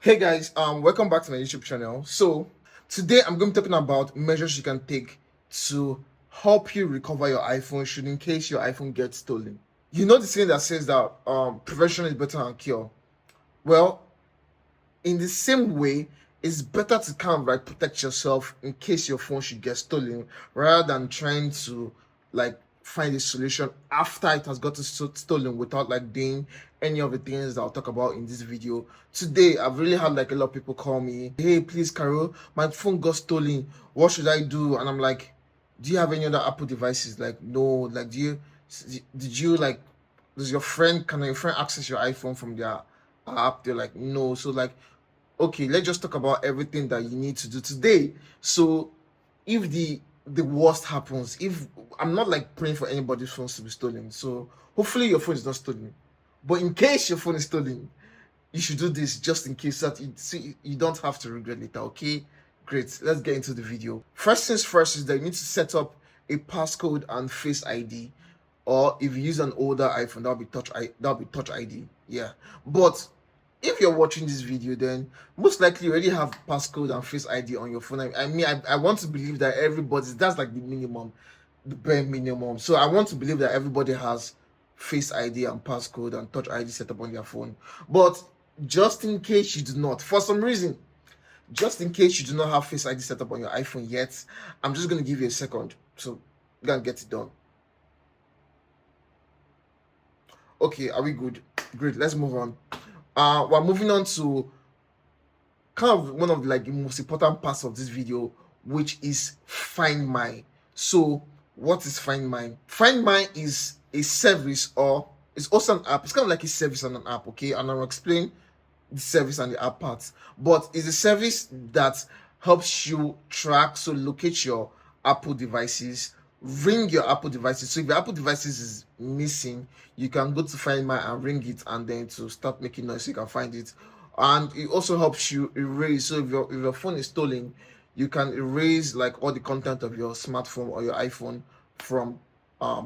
Hey guys, welcome back to my YouTube channel. So today I'm going to be talking about measures you can take to help you recover your iPhone should in case your iPhone gets stolen. You know the saying that says that prevention is better than cure. Well, in the same way, it's better to kind of like protect yourself in case your phone should get stolen rather than trying to like find a solution after it has gotten stolen without like doing any of the things that I'll talk about in this video. Today, I've really had like a lot of people call me, hey, please, Carol, my phone got stolen. What should I do? And I'm like, do you have any other Apple devices? Like, no. Like, did you like, can your friend access your iPhone from their app? They're like, no. So like, okay, let's just talk about everything that you need to do today. So if the worst happens, if I'm not like praying for anybody's phones to be stolen, so hopefully your phone is not stolen, but in case your phone is stolen, you should do this just in case that you don't have to regret later. Okay, great, let's get into the video. First things first is that you need to set up a passcode and face ID, or if you use an older iPhone, that'll be touch ID. Yeah, but if you're watching this video, then most likely you already have passcode and face ID on your phone. I want to believe that that's like the minimum, the bare minimum. So I want to believe that everybody has face ID and passcode and touch ID set up on their phone. But just in case you do not, for some reason, just in case you do not have face ID set up on your iPhone yet, I'm just going to give you a second. So go and get it done. Okay, are we good? Great, let's move on. We're moving on to kind of one of the most important parts of this video, which is Find My. So what is Find My? Find My is a service, or it's also an app. It's kind of like a service and an app, okay? And I'll explain the service and the app parts. But it's a service that helps you track, so locate your Apple devices, ring your Apple devices. So if your Apple devices is missing, you can go to Find My and ring it, and then to start making noise so you can find it. And it also helps you erase. So if your phone is stolen, you can erase like all the content of your smartphone or your iPhone from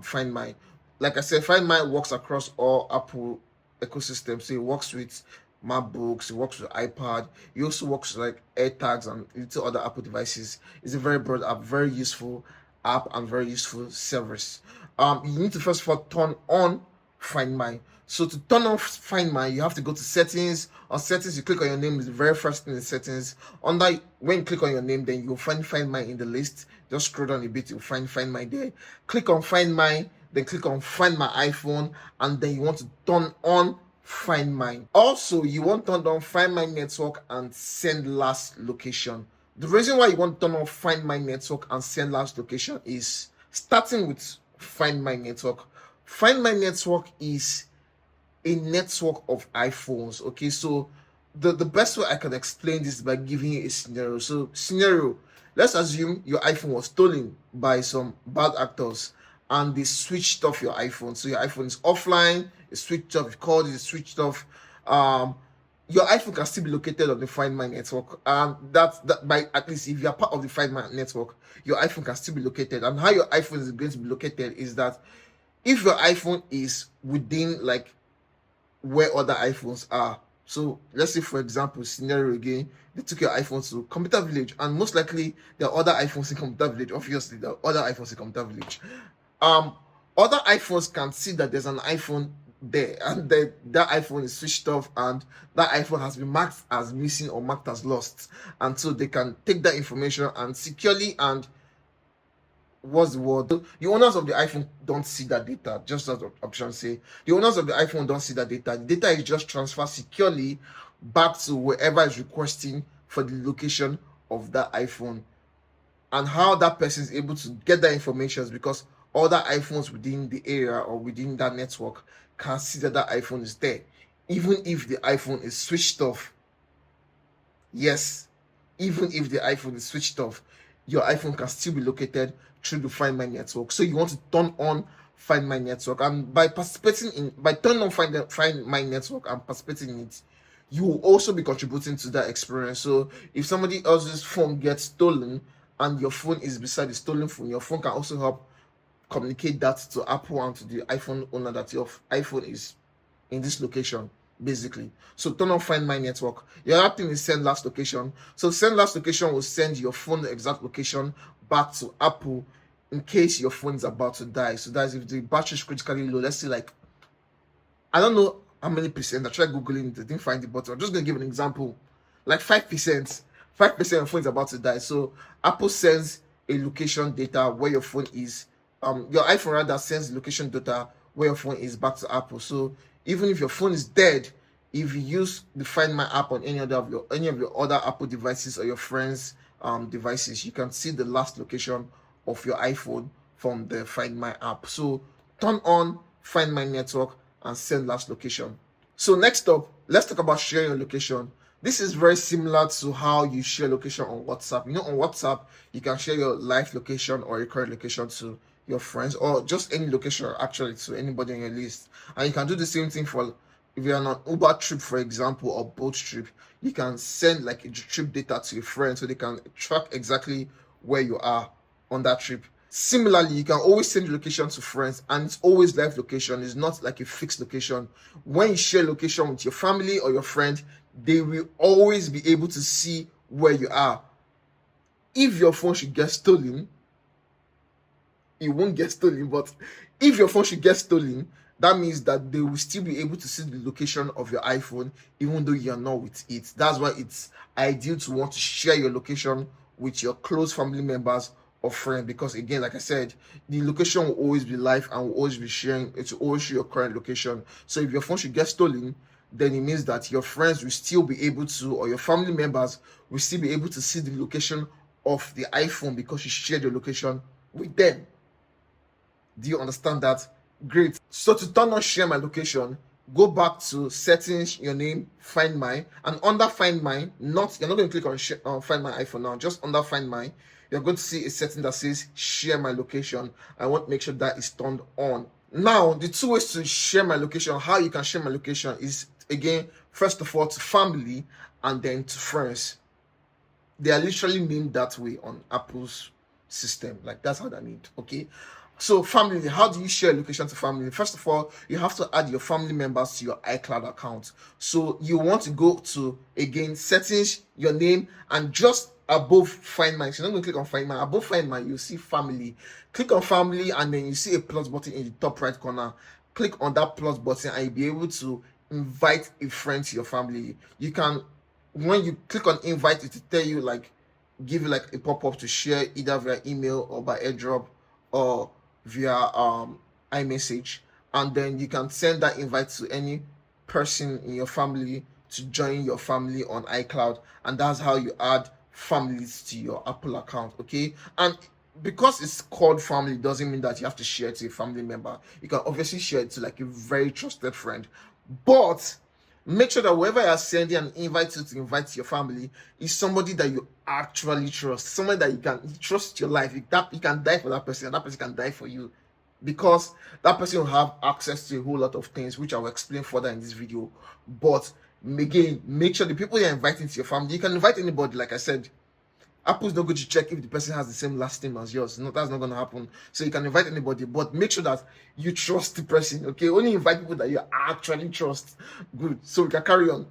Find My. Like I said, Find My works across all Apple ecosystems. So it works with MacBooks, it works with iPad, it also works with like AirTags and little other Apple devices. It's a very broad app, very useful app, and very useful service. You need to first of all turn on Find My. So to turn on Find My, you have to go to settings. On settings, you click on your name. Is the very first thing in settings. When you click on your name, then you'll Find My in the list. Just scroll down a bit, you'll Find My there. Click on Find My, then click on Find My iPhone, and then you want to turn on Find My. Also, you want to turn on Find My network and send last location. The reason why you want to turn on Find My network and send last location is starting with Find My network. Find My network is a network of iPhones. Okay, so the best way I can explain this is by giving you a scenario. So scenario, let's assume your iPhone was stolen by some bad actors and they switched off your iPhone. So your iPhone is offline, it's switched off, you called it, it's switched off. Your iPhone can still be located on the Find My network. That by at least if you are part of the Find My network, your iPhone can still be located. And how your iPhone is going to be located is that if your iPhone is within like where other iPhones are. So let's say, for example, scenario again, they took your iPhone to Computer Village, and most likely there are other iPhones in Computer Village. Obviously, there are other iPhones in Computer Village. Other iPhones can see that there's an iPhone there, and that iPhone is switched off, and that iPhone has been marked as missing or marked as lost, and so they can take that information and securely and what's the word? The owners of the iPhone don't see that data, just as the option say. The owners of the iPhone don't see that data. The data is just transferred securely back to whoever is requesting for the location of that iPhone. And how that person is able to get that information is because other iPhones within the area or within that network can see that that iPhone is there, even if the iPhone is switched off. Yes, even if the iPhone is switched off, your iPhone can still be located through the Find My network. So you want to turn on Find My network, and by turning on Find My network and participating in it, you will also be contributing to that experience. So if somebody else's phone gets stolen and your phone is beside the stolen phone, your phone can also help communicate that to Apple and to the iPhone owner that your iPhone is in this location. basically. So turn on Find My network. The other thing is send last location. So send last location will send your phone exact location back to Apple in case your phone is about to die. So that's if the battery is critically low. Let's say like, I don't know how many percent. I tried googling it, I didn't find it, but I'm just gonna give an example. Like 5%, 5% of your phone is about to die. So Apple sends a location data where your phone is. Your iPhone rather sends location data where your phone is back to Apple. So even if your phone is dead, if you use the Find My app on any of your other Apple devices or your friends' devices, you can see the last location of your iPhone from the Find My app. So turn on Find My network and send last location. So next up, let's talk about sharing your location. This is very similar to how you share location on WhatsApp. You know, on WhatsApp, you can share your live location or your current location to your friends or just any location actually to anybody on your list. And you can do the same thing for if you're on an Uber trip, for example, or boat trip. You can send like a trip data to your friends so they can track exactly where you are on that trip. Similarly, you can always send your location to friends, and it's always live location. It's not like a fixed location. When you share location with your family or your friend, they will always be able to see where you are. If your phone should get stolen, it won't get stolen, but if your phone should get stolen, that means that they will still be able to see the location of your iPhone even though you're not with it. That's why it's ideal to want to share your location with your close family members or friends, because again, like I said, the location will always be live and will always be sharing. It will always show your current location. So if your phone should get stolen, then it means that your friends will still be able to, or your family members will still be able to see the location of the iPhone because you shared your location with them. Do you understand that? Great. So to turn on share my location, go back to settings, your name, Find My, and under Find My, you're not going to click on Find My iPhone now, just under Find My, you're going to see a setting that says share my location. I want to make sure that is turned on. Now, the two ways to share my location, how you can share my location is, again, first of all, to family and then to friends. They are literally named that way on Apple's system. Like that's how they're named. Okay. So family, how do you share location to family? First of all, you have to add your family members to your iCloud account. So you want to go to, again, settings, your name, and just above Find My. So you're not going to click on Find My. Above Find My, you see family. Click on family, and then you see a plus button in the top right corner. Click on that plus button, and you'll be able to invite a friend to your family. You can, when you click on invite, it will tell you like, give you like a pop-up to share either via email or by airdrop or via iMessage, and then you can send that invite to any person in your family to join your family on iCloud, and that's how you add families to your Apple account. Okay, and because it's called family doesn't mean that you have to share it to a family member. You can obviously share it to like a very trusted friend, but make sure that whoever you're sending an invite to invite your family is somebody that you actually trust, someone that you can trust your life. You can die for that person, and that person can die for you, because that person will have access to a whole lot of things, which I will explain further in this video. But again, make sure the people you're inviting to your family, you can invite anybody, like I said. Apple's not going to check if the person has the same last name as yours. No, that's not going to happen. So you can invite anybody, but make sure that you trust the person. Okay, only invite people that you actually trust. Good. So we can carry on.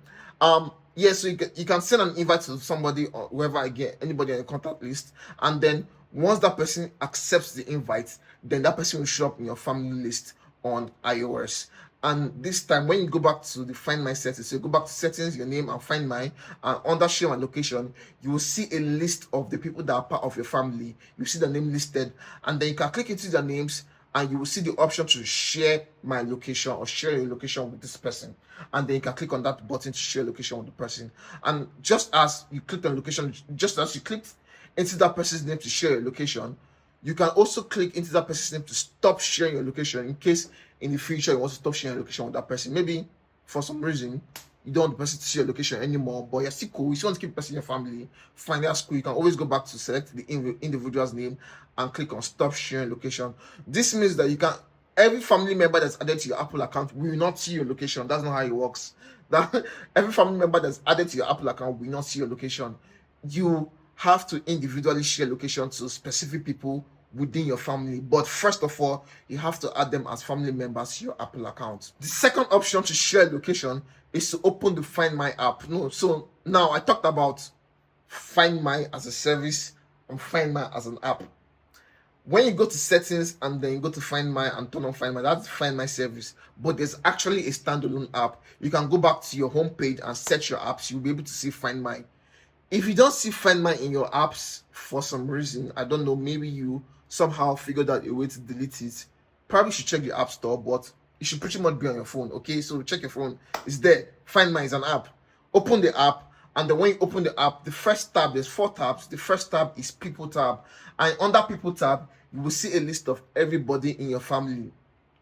Yeah. So you can send an invite to somebody or whoever, again, anybody on your contact list, and then once that person accepts the invite, then that person will show up in your family list on iOS. And this time, when you go back to the Find My settings, so you go back to settings, your name, and Find My, and under share my location, you will see a list of the people that are part of your family. You see the name listed, and then you can click into their names, and you will see the option to share my location or share your location with this person. And then you can click on that button to share location with the person. And just as you clicked on location, just as you clicked into that person's name to share your location, you can also click into that person's name to stop sharing your location in case in the future you want to stop sharing your location with that person. Maybe for some reason you don't want the person to see your location anymore, but you're still cool. You still want to keep the person in your family. Fine, that's cool. You can always go back to select the individual's name and click on stop sharing location. This means that you can, every family member that's added to your Apple account will not see your location. That's not how it works. That every family member that's added to your Apple account will not see your location. You have to individually share location to specific people within your family. But first of all, you have to add them as family members to your Apple account. The second option to share location is to open the Find My app. No, so now I talked about Find My as a service and Find My as an app. When you go to settings and then you go to Find My and turn on Find My, that's Find My service. But there's actually a standalone app. You can go back to your home page and search your apps. You'll be able to see Find My. If you don't see Find My in your apps for some reason, I don't know, maybe you somehow figured out a way to delete it, probably should check the app store, but it should pretty much be on your phone. Okay, so check your phone. It's there. Find My is an app. Open the app, and then when you open the app, the first tab, there's 4 tabs. The first tab is People tab, and under People tab, you will see a list of everybody in your family,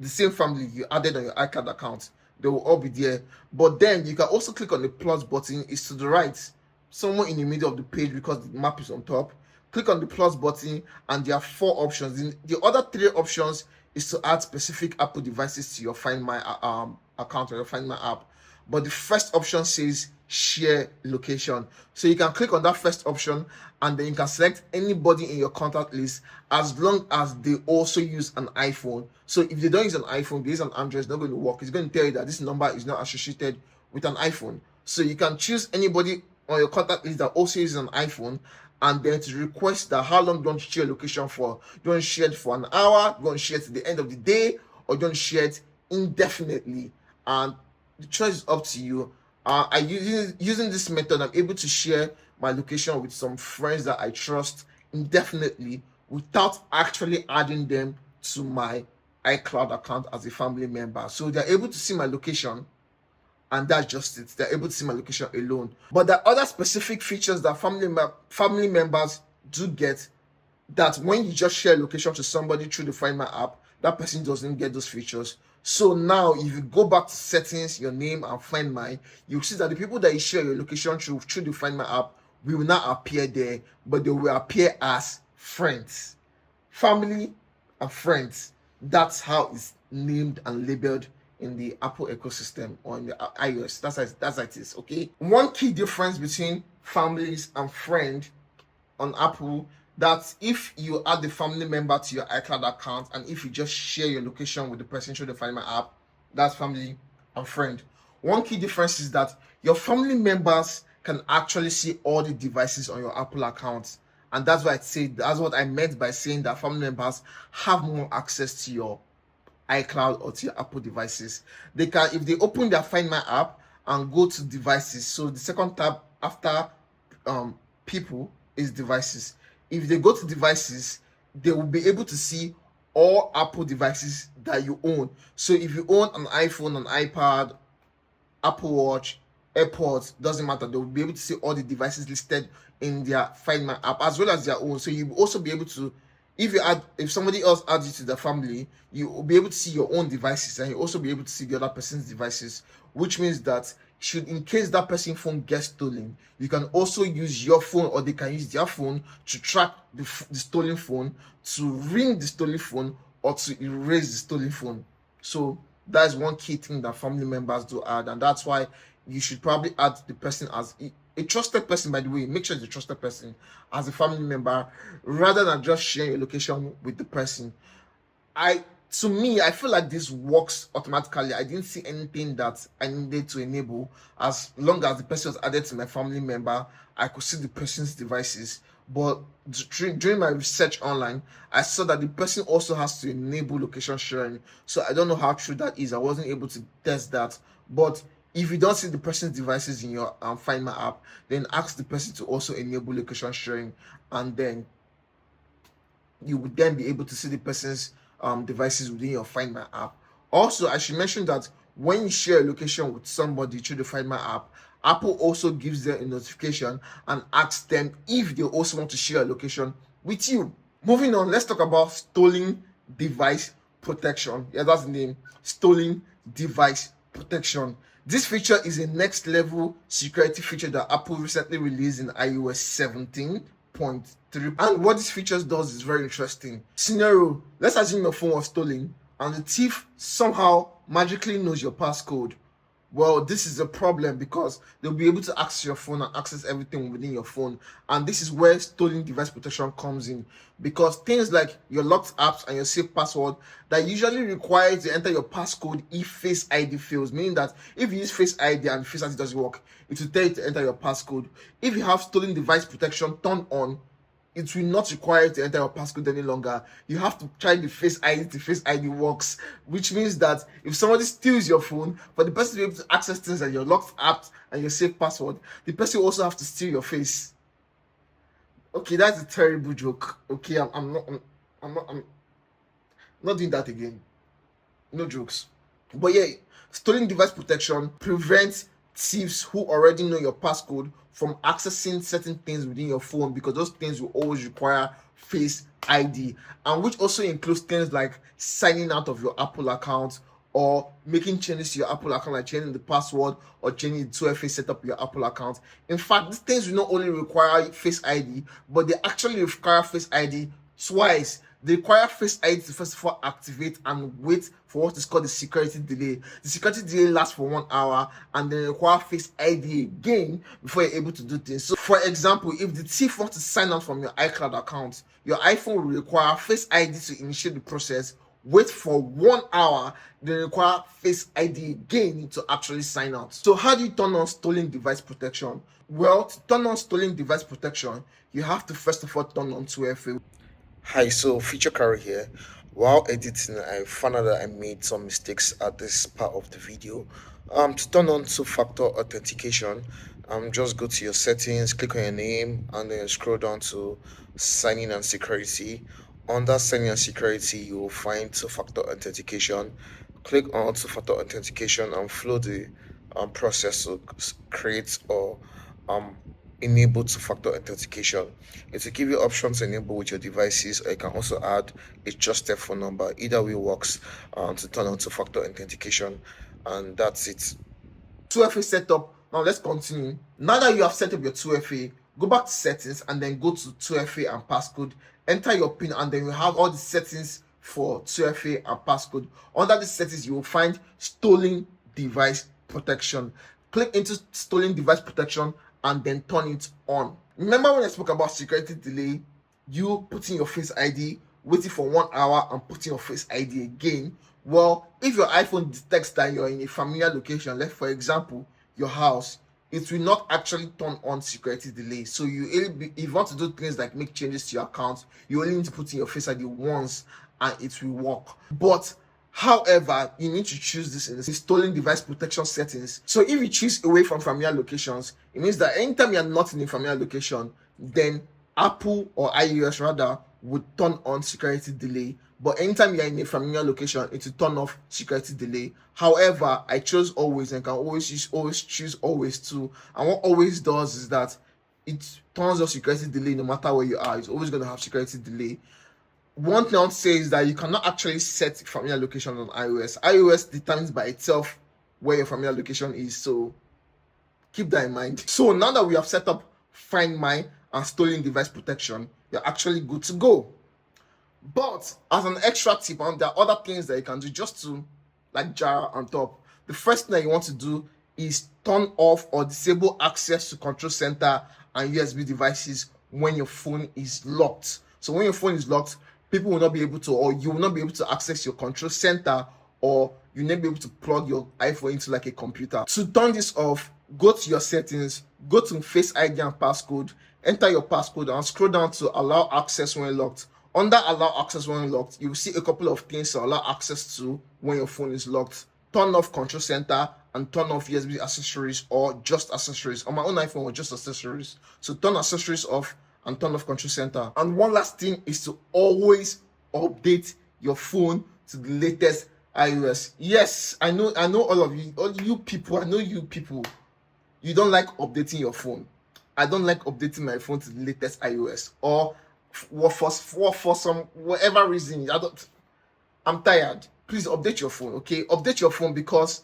the same family you added on your iCloud account. They will all be there. But then you can also click on the plus button. It's to the right, somewhere in the middle of the page, because the map is on top. Click on the plus button, and there are 4 options. The other 3 options is to add specific Apple devices to your Find My account or your Find My app. But the first option says share location, so you can click on that first option, and then you can select anybody in your contact list as long as they also use an iPhone. So if they don't use an iPhone, they use an Android, it's not going to work. It's going to tell you that this number is not associated with an iPhone. So you can choose anybody on your contact list that also uses an iPhone, and then to request that how long do you want to share location for. Do you want to share it for an hour? Do you want to share it to the end of the day? Or do you want to share it indefinitely? And the choice is up to you. Using this method, I'm able to share my location with some friends that I trust indefinitely without actually adding them to my iCloud account as a family member. So they're able to see my location, and that's just it. They're able to see my location alone. But there are other specific features that family members do get, that when you just share location to somebody through the Find My app, that person doesn't get those features. So now if you go back to settings, your name, and Find My, you'll see that the people that you share your location through the Find My app will not appear there, but they will appear as friends. Family and friends. That's how it's named and labeled in the Apple ecosystem or in the iOS. That's how it is. Okay. One key difference between families and friend on Apple, that if you add the family member to your iCloud account, and if you just share your location with the person through the Find My app, that's family and friend. One key difference is that your family members can actually see all the devices on your Apple account, and that's what I meant by saying that family members have more access to your iCloud or to your Apple devices. They can, if they open their Find My app and go to devices, so the second tab after people is devices. If they go to devices, they will be able to see all Apple devices that you own. So if you own an iPhone, an iPad, Apple Watch, AirPods, doesn't matter, they will be able to see all the devices listed in their Find My app as well as their own. So you will also be able to, if somebody else adds you to the family, you will be able to see your own devices, and you also be able to see the other person's devices, which means that in case that person's phone gets stolen, you can also use your phone, or they can use their phone to track the stolen phone, to ring the stolen phone, or to erase the stolen phone. So that's one key thing that family members do add, and that's why you should probably add the person as a trusted person. By the way, make sure it's a trusted person as a family member, rather than just sharing your location with the person. To me, I feel like this works automatically. I didn't see anything that I needed to enable. As long as the person was added to my family member, I could see the person's devices. But during my research online, I saw that the person also has to enable location sharing. So I don't know how true that is. I wasn't able to test that. But if you don't see the person's devices in your Find My app, then ask the person to also enable location sharing, and then you would then be able to see the person's devices within your Find My app. Also, I should mention that when you share a location with somebody through the Find My app, Apple also gives them a notification and asks them if they also want to share a location with you. Moving on, let's talk about stolen device protection. Yeah, that's the name. Stolen device protection. This feature is a next level security feature that Apple recently released in iOS 17.3. And what this feature does is very interesting. Scenario: let's assume your phone was stolen and the thief somehow magically knows your passcode, Well, this is a problem because they'll be able to access your phone and access everything within your phone. And this is where stolen device protection comes in. Because things like your locked apps and your safe password that usually requires you to enter your passcode if Face ID fails, meaning that if you use Face ID and Face ID doesn't work, it will tell you to enter your passcode. If you have stolen device protection turned on, it will not require you to enter your passcode any longer. You have to try the Face ID till Face ID works, which means that if somebody steals your phone, for the person to be able to access things like your locked apps and your safe password, the person will also have to steal your face. Okay, that's a terrible joke. Okay, I'm not doing that again. No jokes. But yeah, stolen device protection prevents thieves who already know your passcode from accessing certain things within your phone, because those things will always require Face ID, and which also includes things like signing out of your Apple account or making changes to your Apple account, like changing the password or changing the 2FA setup of your Apple account. In fact, these things will not only require Face ID, but they actually require Face ID twice. They require Face ID to first of all activate and wait for what is called the security delay. The security delay lasts for 1 hour, and then require Face ID again before you're able to do things. So, for example, if the thief wants to sign out from your iCloud account, your iPhone will require Face ID to initiate the process, wait for 1 hour, then require Face ID again to actually sign out. So how do you turn on stolen device protection? Well, to turn on stolen device protection, you have to first of all turn on 2FA. Hi, so Feature Carry here. While editing, I found out that I made some mistakes at this part of the video. To turn on two-factor authentication, just go to your settings, click on your name, and then scroll down to sign in and security. Under sign in and security, you will find two-factor authentication. Click on two-factor authentication and follow the process to create or um, enable two-factor authentication. It will give you options to enable with your devices, or you can also add a trusted phone number. Either way works to turn on two-factor authentication, and that's it. 2FA setup. Now let's continue. Now that you have set up your 2FA, go back to settings and then go to 2FA and passcode. Enter your PIN, and then you have all the settings for 2FA and passcode. Under the settings, you will find stolen device protection. Click into stolen device protection and then turn it on. Remember when I spoke about security delay? You putting your Face ID, waiting for 1 hour, and putting your Face ID again. Well, if your iPhone detects that you're in a familiar location, like for example, your house, it will not actually turn on security delay. So if you want to do things like make changes to your account, you only need to put in your Face ID once and it will work. But however, you need to choose this in the stolen device protection settings. So if you choose away from familiar locations, it means that anytime you're not in a familiar location, then Apple or iOS rather would turn on security delay. But anytime you're in a familiar location, it will turn off security delay. However, I chose always and can always choose always too. And what always does is that it turns off security delay no matter where you are. It's always going to have security delay. One thing I want to say is that you cannot actually set familiar location on iOS. iOS determines by itself where your familiar location is, so keep that in mind. So now that we have set up Find My and stolen device protection, you're actually good to go. But as an extra tip, there are other things that you can do just to like jar on top. The first thing that you want to do is turn off or disable access to control center and USB devices when your phone is locked. So when your phone is locked, people will not be able to, or you will not be able to access your control center, or you'll not be able to plug your iPhone into like a computer. To turn this off, go to your settings, go to Face ID and passcode, enter your passcode and scroll down to allow access when locked. Under allow access when locked, you will see a couple of things to allow access to when your phone is locked. Turn off control center and turn off USB accessories or just accessories. On my own iPhone or just accessories. So turn accessories off and turn off control center. And one last thing is to always update your phone to the latest iOS. Yes, I know all you people, you don't like updating your phone. I don't like updating my phone to the latest iOS, or for some whatever reason. I'm tired. Please update your phone, okay? Update your phone, because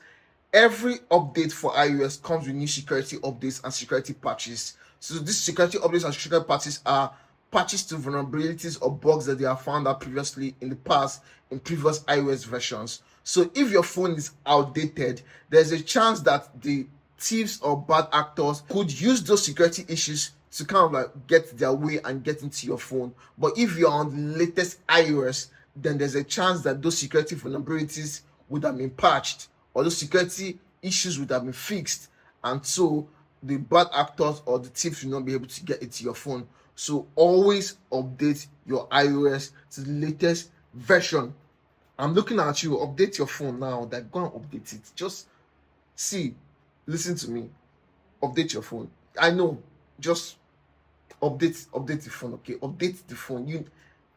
every update for iOS comes with new security updates and security patches. So these security updates and security patches are patches to vulnerabilities or bugs that they have found out previously in the past in previous iOS versions. So if your phone is outdated, there's a chance that the thieves or bad actors could use those security issues to kind of like get their way and get into your phone. But if you're on the latest iOS, then there's a chance that those security vulnerabilities would have been patched, or those security issues would have been fixed, and so the bad actors or the thieves will not be able to get into your phone. So always update your iOS to the latest version. I'm looking at you. Update your phone now. That go and update it. Just see, listen to me. Update your phone. I know. Just update the phone. Okay, update the phone.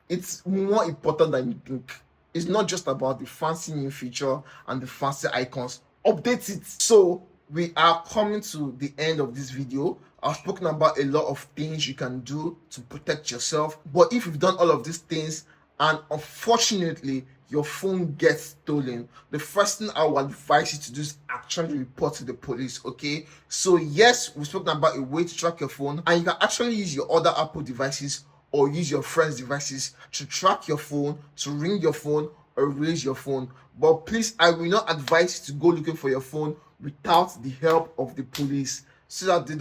It's more important than you think. It's not just about the fancy new feature and the fancy icons. Update it. So we are coming to the end of this video. I've spoken about a lot of things you can do to protect yourself. But if you've done all of these things and unfortunately your phone gets stolen, the first thing I would advise you to do is actually report to the police. Okay, so yes, we've spoken about a way to track your phone, and you can actually use your other Apple devices or use your friends' devices to track your phone, to ring your phone, or erase your phone. But please, I will not advise you to go looking for your phone without the help of the police, so that they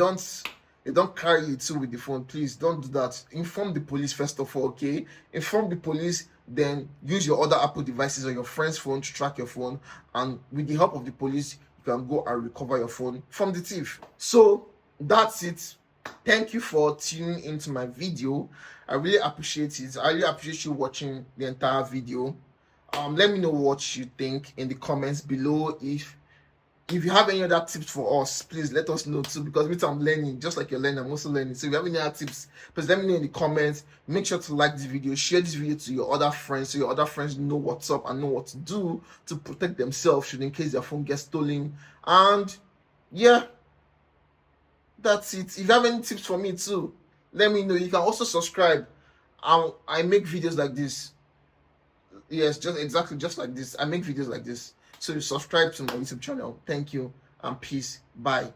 don't carry you too with the phone. Please don't do that. Inform the police first of all. Okay, inform the police, then use your other Apple devices or your friend's phone to track your phone, and with the help of the police you can go and recover your phone from the thief. So that's it. Thank you for tuning into my video. I really appreciate it. I really appreciate you watching the entire video. Let me know what you think in the comments below. If you have any other tips for us, please let us know too, because with I'm learning, just like you're learning, I'm also learning. So if you have any other tips, please let me know in the comments. Make sure to like this video, share this video to your other friends, so your other friends know what's up and know what to do to protect themselves should in case their phone gets stolen. And yeah, that's it. If you have any tips for me too, let me know. You can also subscribe. I make videos like this. Yes, just like this. I make videos like this. So you subscribe to my YouTube channel. Thank you and peace. Bye.